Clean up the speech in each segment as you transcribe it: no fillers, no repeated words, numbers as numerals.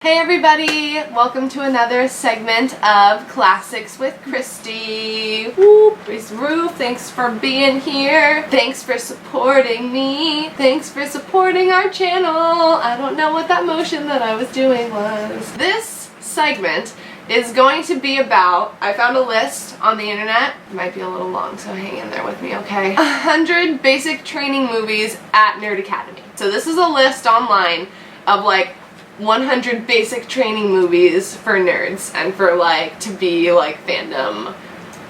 Hey everybody! Welcome to another segment of Classics with Christi. Whoop! Raise the roof. Thanks for being here. Thanks for supporting me. Thanks for supporting our channel. I don't know what that motion that I was doing was. This segment is going to be about, I found a list on the internet. It might be a little long, so hang in there with me, okay? 100 basic training movies at Nerd Academy. So this is a list online of like 100 basic training movies for nerds and for like to be like fandom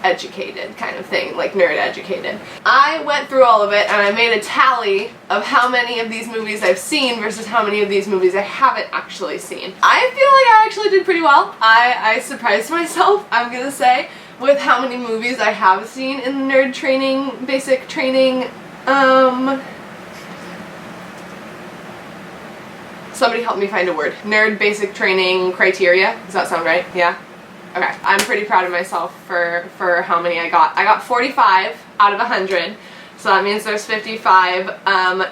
educated kind of thing, like nerd educated. I went through all of it and I made a tally of how many of these movies I've seen versus how many of these movies I haven't actually seen. I feel like I actually did pretty well. I surprised myself, I'm gonna say, with how many movies I have seen in the nerd training, basic training, somebody help me find a word. Nerd basic training criteria. Does that sound right? Yeah? Okay. I'm pretty proud of myself for how many I got. I got 45 out of 100. So that means there's 55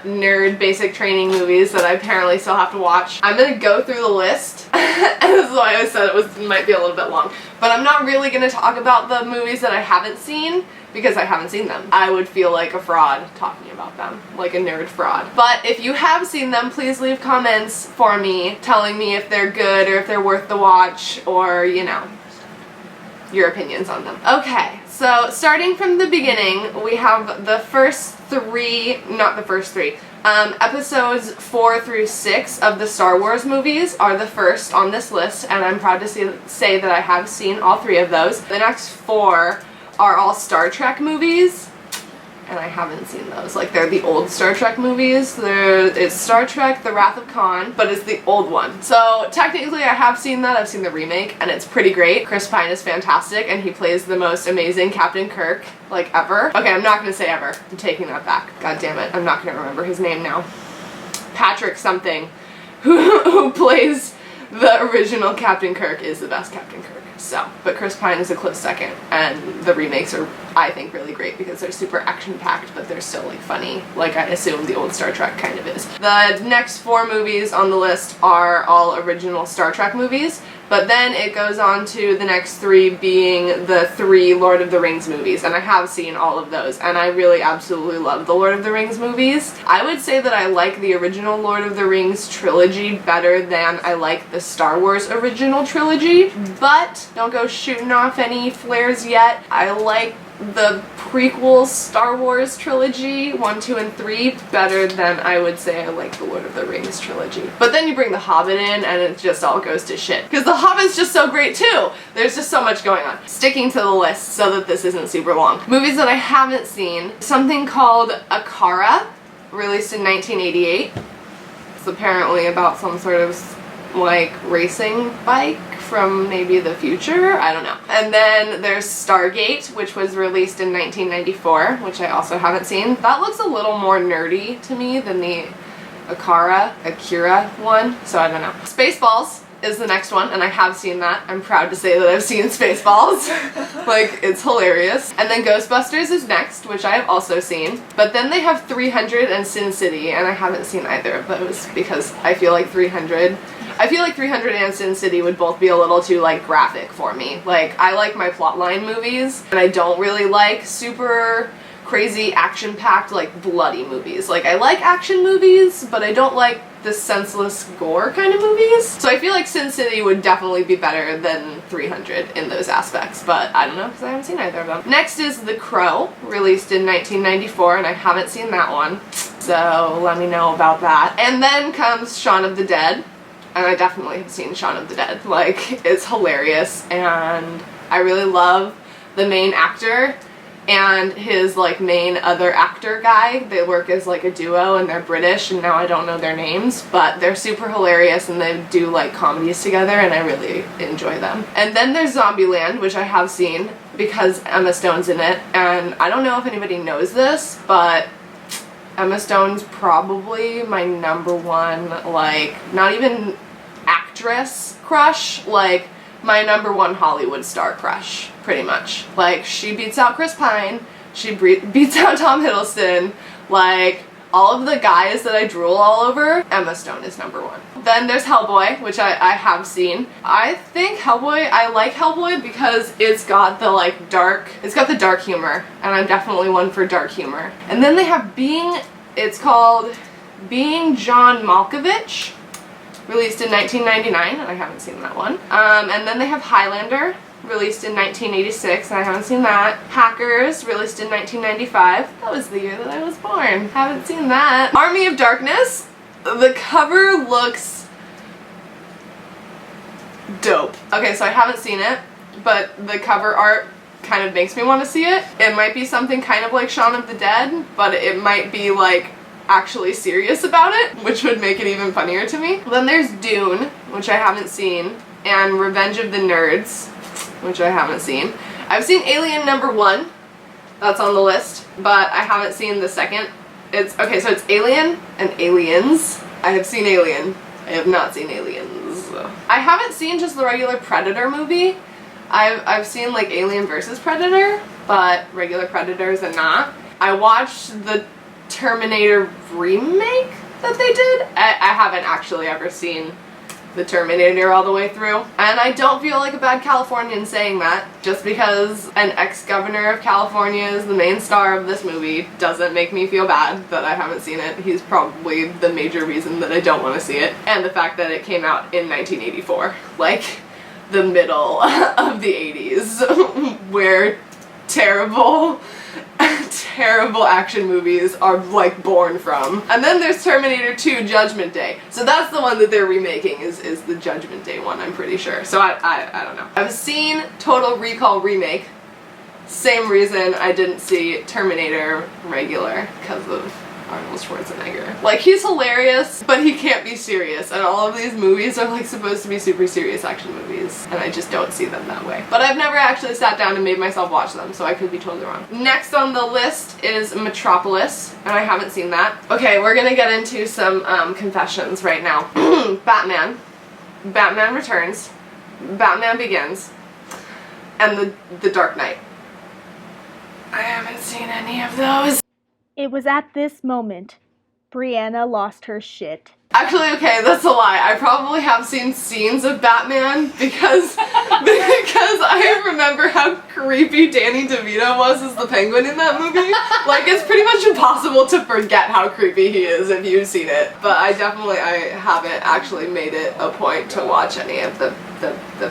nerd basic training movies that I apparently still have to watch. I'm gonna go through the list. And this is why I said it might be a little bit long. But I'm not really gonna talk about the movies that I haven't seen because I haven't seen them. I would feel like a fraud talking about them, like a nerd fraud. But if you have seen them, please leave comments for me telling me if they're good or if they're worth the watch or, you know, your opinions on them. Okay, so starting from the beginning, we have the first three, not the first three, episodes 4 through 6 of the Star Wars movies are the first on this list, and I'm proud to say that I have seen all 3 of those. The next 4 are all Star Trek movies, and I haven't seen those. Like, they're the old Star Trek movies. It's Star Trek The Wrath of Khan, but it's the old one. So technically I have seen that. I've seen the remake, and it's pretty great. Chris Pine is fantastic, and he plays the most amazing Captain Kirk, like, ever. Okay, I'm not gonna say ever. I'm taking that back. God damn it. I'm not gonna remember his name now. Patrick something, who plays the original Captain Kirk, is the best Captain Kirk. So, but Chris Pine is a close second, and the remakes are, I think, really great because they're super action-packed, but they're still, like, funny, like I assume the old Star Trek kind of is. The next 4 movies on the list are all original Star Trek movies, but then it goes on to the next 3 being the 3 Lord of the Rings movies, and I have seen all of those, and I really absolutely love the Lord of the Rings movies. I would say that I like the original Lord of the Rings trilogy better than I like the Star Wars original trilogy, but don't go shooting off any flares yet. I like the prequel Star Wars trilogy, 1, 2, and 3, better than I would say I like the Lord of the Rings trilogy. But then you bring The Hobbit in and it just all goes to shit. Because The Hobbit's just so great too! There's just so much going on. Sticking to the list so that this isn't super long. Movies that I haven't seen. Something called Akara, released in 1988. It's apparently about some sort of like racing bike from maybe the future, I don't know. And then there's Stargate, which was released in 1994, which I also haven't seen. That looks a little more nerdy to me than the Akira one, so I don't know. Spaceballs is the next one, and I have seen that. I'm proud to say that I've seen Spaceballs. Like, it's hilarious. And then Ghostbusters is next, which I have also seen. But then they have 300 and Sin City, and I haven't seen either of those because I feel like 300 and Sin City would both be a little too, like, graphic for me. Like, I like my plotline movies, and I don't really like super crazy action-packed, like, bloody movies. Like, I like action movies, but I don't like the senseless gore kind of movies. So I feel like Sin City would definitely be better than 300 in those aspects, but I don't know because I haven't seen either of them. Next is The Crow, released in 1994, and I haven't seen that one, so let me know about that. And then comes Shaun of the Dead. And I definitely have seen Shaun of the Dead. Like, it's hilarious, and I really love the main actor and his, like, main other actor guy. They work as, like, a duo, and they're British, and now I don't know their names, but they're super hilarious, and they do, like, comedies together, and I really enjoy them. And then there's Zombieland, which I have seen because Emma Stone's in it, and I don't know if anybody knows this, but Emma Stone's probably my #1, like, not even actress crush, like, my #1 Hollywood star crush, pretty much. Like, she beats out Chris Pine, she beats out Tom Hiddleston, like, all of the guys that I drool all over, Emma Stone is number one. Then there's Hellboy, which I have seen. I think Hellboy, I like Hellboy because it's got the like dark, it's got the dark humor, and I'm definitely one for dark humor. And then they have it's called Being John Malkovich, released in 1999, and I haven't seen that one. And then they have Highlander, released in 1986, and I haven't seen that. Hackers, released in 1995. That was the year that I was born. Haven't seen that. Army of Darkness. The cover looks dope. Okay, so I haven't seen it, but the cover art kind of makes me want to see it. It might be something kind of like Shaun of the Dead, but it might be like actually serious about it, which would make it even funnier to me. Then there's Dune, which I haven't seen, and Revenge of the Nerds, which I haven't seen. I've seen Alien #1, that's on the list, but I haven't seen the second. Okay, so it's Alien and Aliens. I have seen Alien. I have not seen Aliens. I haven't seen just the regular Predator movie. I've seen like Alien vs. Predator, but regular Predators and not. I watched the Terminator remake that they did. I haven't actually ever seen the Terminator all the way through. And I don't feel like a bad Californian saying that. Just because an ex-governor of California is the main star of this movie doesn't make me feel bad that I haven't seen it. He's probably the major reason that I don't want to see it. And the fact that it came out in 1984. Like, the middle of the 80s, where terrible action movies are like born from. And then there's Terminator 2 Judgment Day. So that's the one that they're remaking, is the Judgment Day one, I'm pretty sure. So I don't know. I've seen Total Recall Remake. Same reason I didn't see Terminator regular, because of Arnold Schwarzenegger. Like, he's hilarious, but he can't be serious, and all of these movies are like supposed to be super serious action movies, and I just don't see them that way. But I've never actually sat down and made myself watch them, so I could be totally wrong. Next on the list is Metropolis, and I haven't seen that. Okay, we're gonna get into some confessions right now. Batman. Batman Returns. Batman Begins. And the Dark Knight. I haven't seen any of those. It was at this moment Brianna lost her shit. Actually, okay, that's a lie. I probably have seen scenes of Batman because I remember how creepy Danny DeVito was as the Penguin in that movie. Like, it's pretty much impossible to forget how creepy he is if you've seen it. But I haven't actually made it a point to watch any of the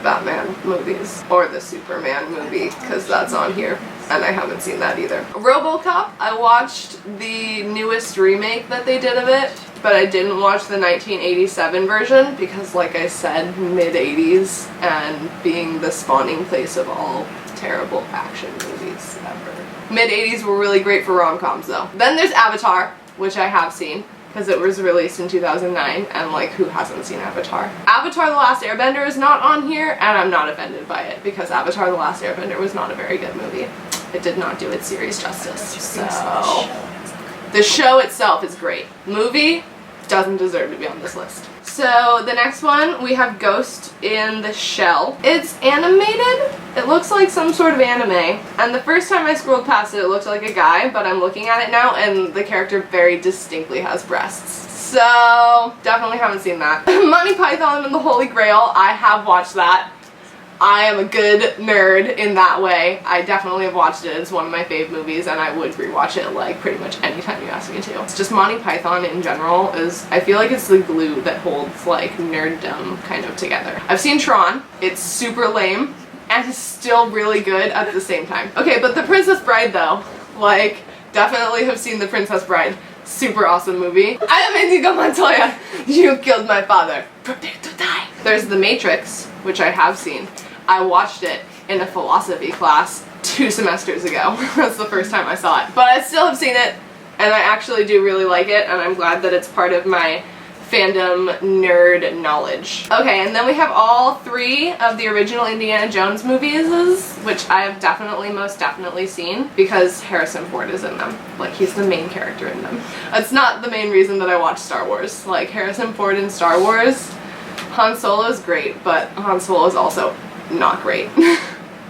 Batman movies or the Superman movie, because that's on here. And I haven't seen that either. RoboCop, I watched the newest remake that they did of it, but I didn't watch the 1987 version because, like I said, mid-80s and being the spawning place of all terrible action movies ever. Mid-80s were really great for rom-coms though. Then there's Avatar, which I have seen, because it was released in 2009, and like, who hasn't seen Avatar? Avatar The Last Airbender is not on here, and I'm not offended by it, because Avatar The Last Airbender was not a very good movie. It did not do its series justice, so... The show itself is great. Movie doesn't deserve to be on this list. So the next one, we have Ghost in the Shell. It's animated. It looks like some sort of anime. And the first time I scrolled past it, it looked like a guy, but I'm looking at it now and the character very distinctly has breasts. So definitely haven't seen that. Monty Python and the Holy Grail, I have watched that. I am a good nerd in that way. I definitely have watched it. It's one of my fave movies, and I would rewatch it like pretty much anytime you ask me to. It's just Monty Python in general I feel like it's the glue that holds like nerddom kind of together. I've seen Tron. It's super lame and it's still really good at the same time. Okay, but The Princess Bride though, like, definitely have seen The Princess Bride. Super awesome movie. I am Inigo Montoya. You killed my father. Prepare to die. There's The Matrix, which I have seen. I watched it in a philosophy class 2 semesters ago. That's the first time I saw it. But I still have seen it, and I actually do really like it, and I'm glad that it's part of my fandom nerd knowledge. Okay, and then we have all 3 of the original Indiana Jones movies, which I have most definitely seen, because Harrison Ford is in them. Like, he's the main character in them. That's not the main reason that I watch Star Wars. Like, Harrison Ford in Star Wars, Han Solo is great, but Han Solo is also not great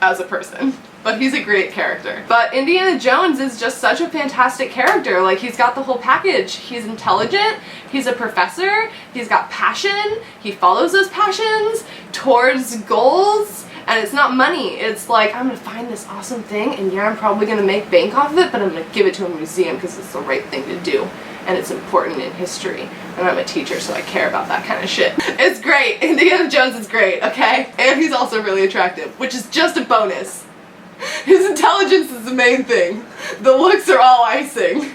as a person. but he's a great character. But Indiana Jones is just such a fantastic character. Like, he's got the whole package. He's intelligent, he's a professor, he's got passion, he follows those passions towards goals, and it's not money. It's like, I'm gonna find this awesome thing, and yeah, I'm probably gonna make bank off of it, but I'm gonna give it to a museum because it's the right thing to do, and it's important in history. And I'm a teacher, so I care about that kind of shit. It's great. Indiana Jones is great, okay? And he's also really attractive, which is just a bonus. His intelligence is the main thing. The looks are all icing.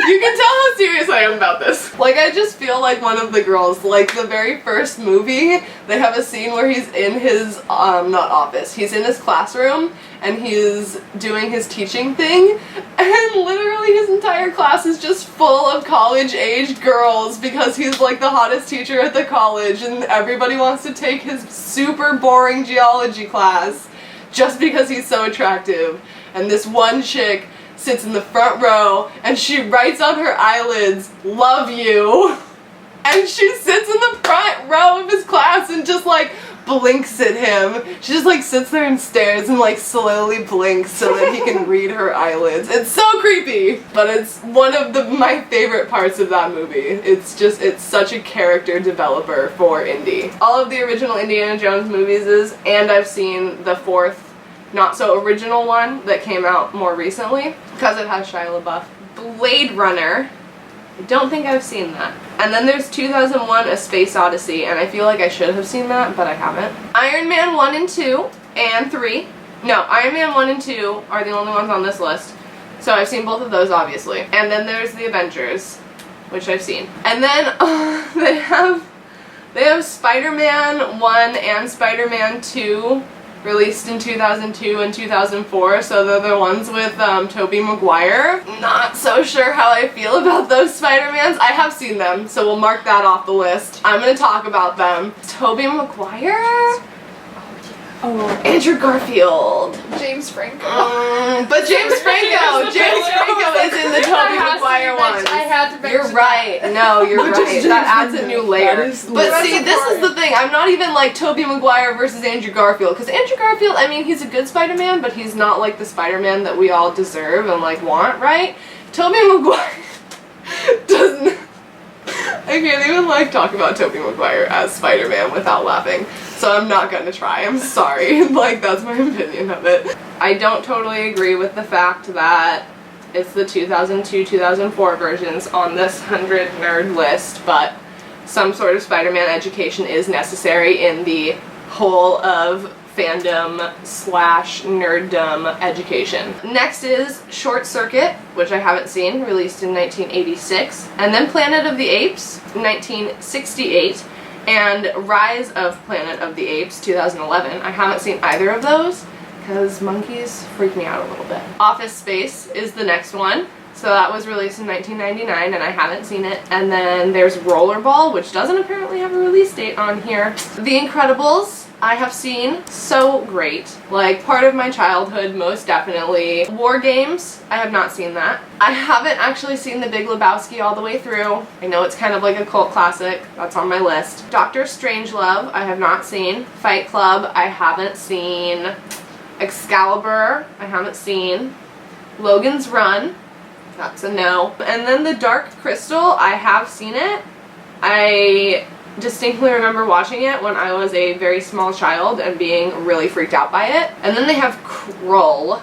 You can tell how serious I am about this. Like, I just feel like one of the girls. Like, the very first movie, they have a scene where he's in his, not office, he's in his classroom, and he's doing his teaching thing, and literally his entire class is just full of college-age girls because he's like the hottest teacher at the college, and everybody wants to take his super boring geology class just because he's so attractive. And this one chick sits in the front row, and she writes on her eyelids, "Love you," and she sits in the front row of his class and just like blinks at him. She just like sits there and stares and like slowly blinks so that he can read her eyelids. It's so creepy, but it's one of my favorite parts of that movie. It's such a character developer for Indy. All of the original Indiana Jones movies and I've seen the fourth not so original one that came out more recently because it has Shia LaBeouf. Blade Runner, I don't think I've seen that. And then there's 2001 A Space Odyssey, and I feel like I should have seen that, but I haven't. Iron Man 1 and 2 and 3. No, Iron Man 1 and 2 are the only ones on this list. So I've seen both of those, obviously. And then there's the Avengers, which I've seen. And then they have Spider-Man 1 and Spider-Man 2 released in 2002 and 2004, so they're the ones with Tobey Maguire. Not so sure how I feel about those Spider-Mans. I have seen them, so we'll mark that off the list. I'm gonna talk about them. Tobey Maguire? Oh, Andrew Garfield. James Franco. But James Franco is in the Tobey Maguire ones. I had to mention You're right. No, you're right. That adds a new layer. But see, this is the thing. I'm not even like Tobey Maguire versus Andrew Garfield, because Andrew Garfield, I mean, he's a good Spider-Man, but he's not like the Spider-Man that we all deserve and like want, right? Tobey Maguire doesn't. I can't even like talk about Tobey Maguire as Spider-Man without laughing. So I'm not gonna try, I'm sorry. Like, that's my opinion of it. I don't totally agree with the fact that it's the 2002-2004 versions on this 100 nerd list, but some sort of Spider-Man education is necessary in the whole of fandom/nerddom education. Next is Short Circuit, which I haven't seen, released in 1986, and then Planet of the Apes, 1968, and Rise of Planet of the Apes, 2011. I haven't seen either of those because monkeys freak me out a little bit. Office Space is the next one. So that was released in 1999 and I haven't seen it. And then there's Rollerball, which doesn't apparently have a release date on here. The Incredibles, I have seen. So great. Like, part of my childhood, most definitely. War Games, I have not seen that. I haven't actually seen The Big Lebowski all the way through. I know it's kind of like a cult classic. That's on my list. Dr. Strangelove, I have not seen. Fight Club, I haven't seen. Excalibur, I haven't seen. Logan's Run, that's a no. And then The Dark Crystal, I have seen it. I distinctly remember watching it when I was a very small child and being really freaked out by it. And then they have Krull,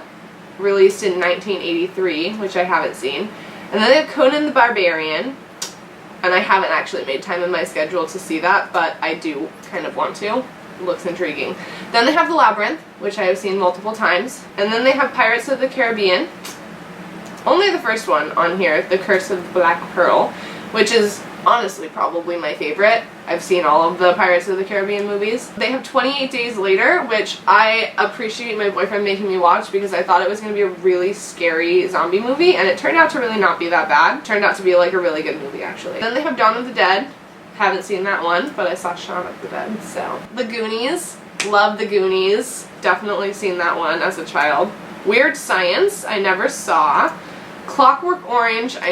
released in 1983, which I haven't seen. And then they have Conan the Barbarian, and I haven't actually made time in my schedule to see that, but I do kind of want to. It looks intriguing. Then they have The Labyrinth, which I have seen multiple times. And then they have Pirates of the Caribbean. Only the first one on here, The Curse of the Black Pearl, which is honestly probably my favorite. I've seen all of the Pirates of the Caribbean movies. They have 28 Days Later, which I appreciate my boyfriend making me watch because I thought it was going to be a really scary zombie movie, and it turned out to really not be that bad. It turned out to be like a really good movie, actually. Then they have Dawn of the Dead. Haven't seen that one, but I saw Shaun of the Dead, so. The Goonies. Love The Goonies. Definitely seen that one as a child. Weird Science. I never saw. Clockwork Orange, I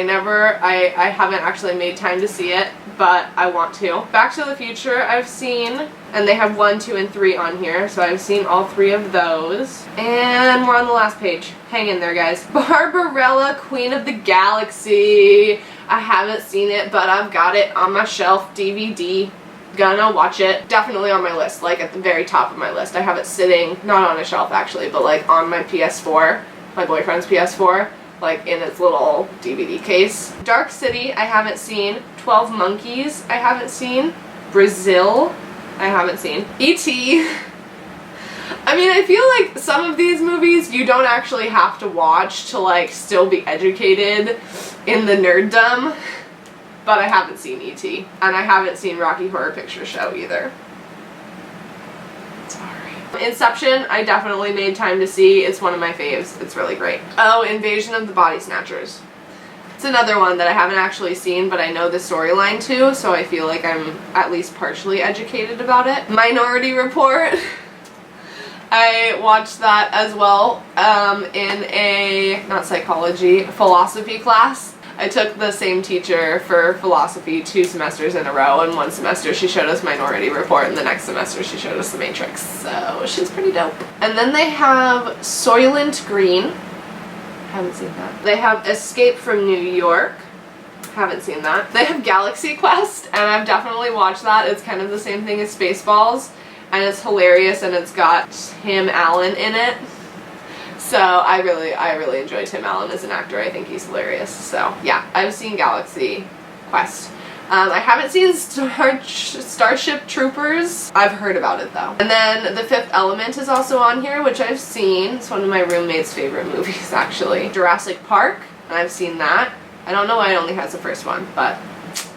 haven't actually made time to see it, but I want to. Back to the Future I've seen, and they have 1, 2, and 3 on here, so I've seen all 3 of those. And we're on the last page. Hang in there, guys. Barbarella, Queen of the Galaxy. I haven't seen it, but I've got it on my shelf, DVD. Gonna watch it. Definitely on my list, like at the very top of my list. I have it sitting, not on a shelf actually, but like on my PS4, my boyfriend's PS4, like in its little DVD case. Dark City, I haven't seen. 12 Monkeys, I haven't seen. Brazil, I haven't seen. E.T. I mean, I feel like some of these movies you don't actually have to watch to like still be educated in the nerddom, but I haven't seen E.T. and I haven't seen Rocky Horror Picture Show either. Sorry. Inception, I definitely made time to see. It's one of my faves. It's really great. Oh, Invasion of the Body Snatchers. It's another one that I haven't actually seen, but I know the storyline too, so I feel like I'm at least partially educated about it. Minority Report. I watched that as well in a, not psychology, philosophy class. I took the same teacher for philosophy 2 semesters in a row, and one semester she showed us Minority Report, and the next semester she showed us The Matrix, so she's pretty dope. And then they have Soylent Green. Haven't seen that. They have Escape from New York. Haven't seen that. They have Galaxy Quest, and I've definitely watched that. It's kind of the same thing as Spaceballs, and it's hilarious, and it's got Tim Allen in it. So I really enjoy Tim Allen as an actor. I think he's hilarious. So yeah, I've seen Galaxy Quest. I haven't seen Starship Troopers. I've heard about it though. And then The Fifth Element is also on here, which I've seen. It's one of my roommate's favorite movies actually. Jurassic Park, and I've seen that. I don't know why it only has the first one, but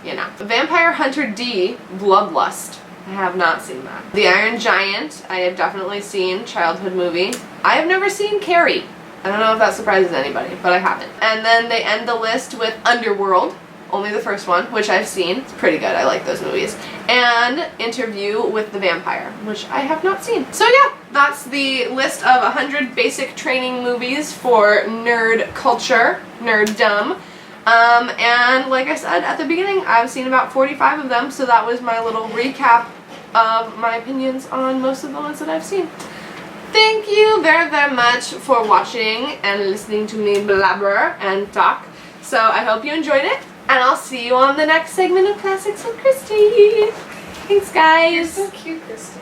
you know. Vampire Hunter D, Bloodlust. I have not seen that. The Iron Giant, I have definitely seen. Childhood movie. I have never seen Carrie. I don't know if that surprises anybody, but I haven't. And then they end the list with Underworld. Only the first one, which I've seen. It's pretty good. I like those movies. And Interview with the Vampire, which I have not seen. So yeah, that's the list of 100 basic training movies for nerd culture, nerddom. And like I said at the beginning, I've seen about 45 of them, so that was my little recap of my opinions on most of the ones that I've seen. Thank you very, very much for watching and listening to me blabber and talk. So I hope you enjoyed it, and I'll see you on the next segment of Classics with Christi. Thanks, guys. You're so cute, Christi.